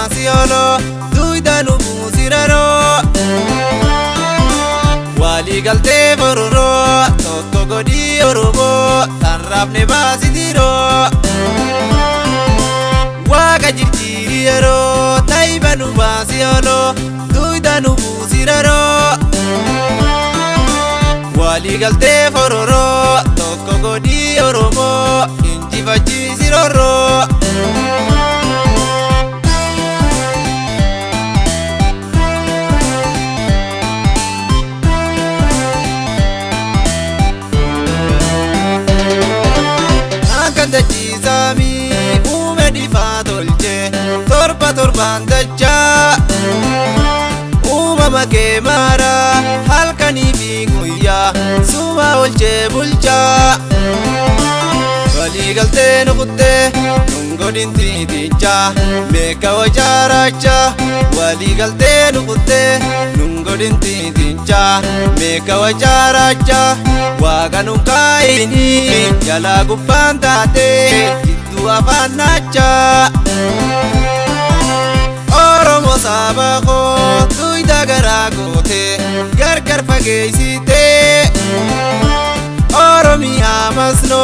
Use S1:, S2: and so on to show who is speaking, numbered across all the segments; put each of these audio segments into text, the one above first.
S1: baasiolo duidanu musiraro wali galte bororo tokko godi oromo tanrafne baasitiro waga jirjiriyero taibanu baasiolo duidanu musiraro wali galte bororo tokko godi oromo injifachisiroro Jizami umedi fatolche torban dacha umama ke mara halkani biguya suma olche bulcha wali galte nukutte nungodin titicha meka wajaracha wali galte nukutte nungodin titicha meka wajaracha waganun kaini jala gubbantate jiddu afanacha oromo sabako duida garagote gargar fageisite oromiya masno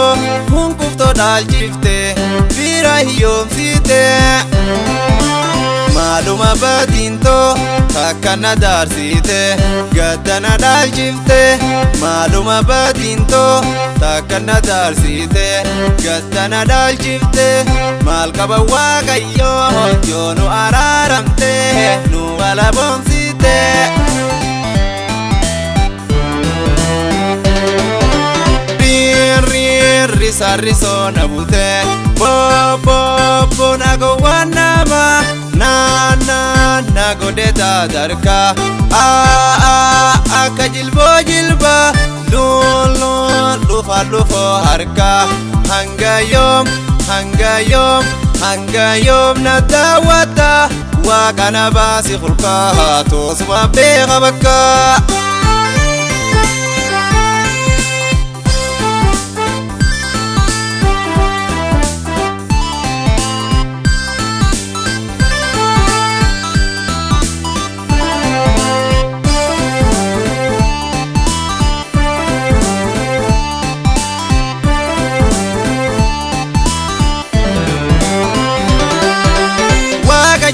S1: hunkufto daljifte bira hiyomsite maluma badinto takkana darsite gaddana daljifte maluma badinto takkana darsite gaddana daljifte mal qaba waaqayyo yoonu araaramte nu walabomsite risarriso nabute bo nago wanama na godeta darka akka jilbo jilba lufo harka hangayom na dawata wakana basi khulka tosuma beega bakka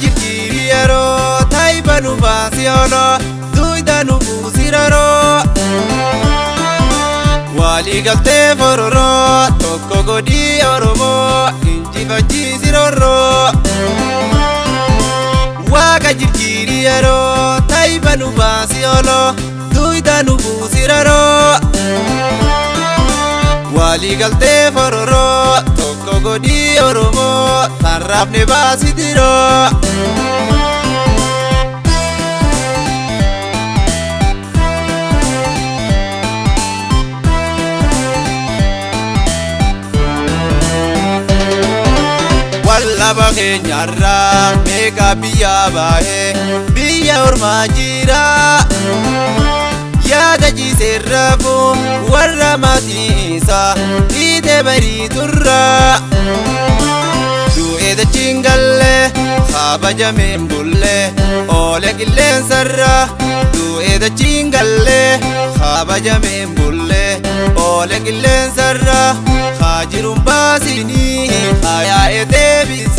S1: jirjiriyero taibanu baasiolo duidanu musiraro wali galte bororo tokko godi oromo injifachisiroro waga jirjiriyero taibanu baasiolo duidanu musiraro wali galte bororo tokko godi oromo tanrafne baasitiro wallaba keenyarra meeqa biyya bahe biyya ormaa jira yaada jiseerrafu warra matiisa dhiite bariiturra du'ee dachingalle kabajameen bulle oole qilleensarra du'ee dachingalle kabajameen bulle oole qilleensarra haajirun baasini hayaa'e deebisa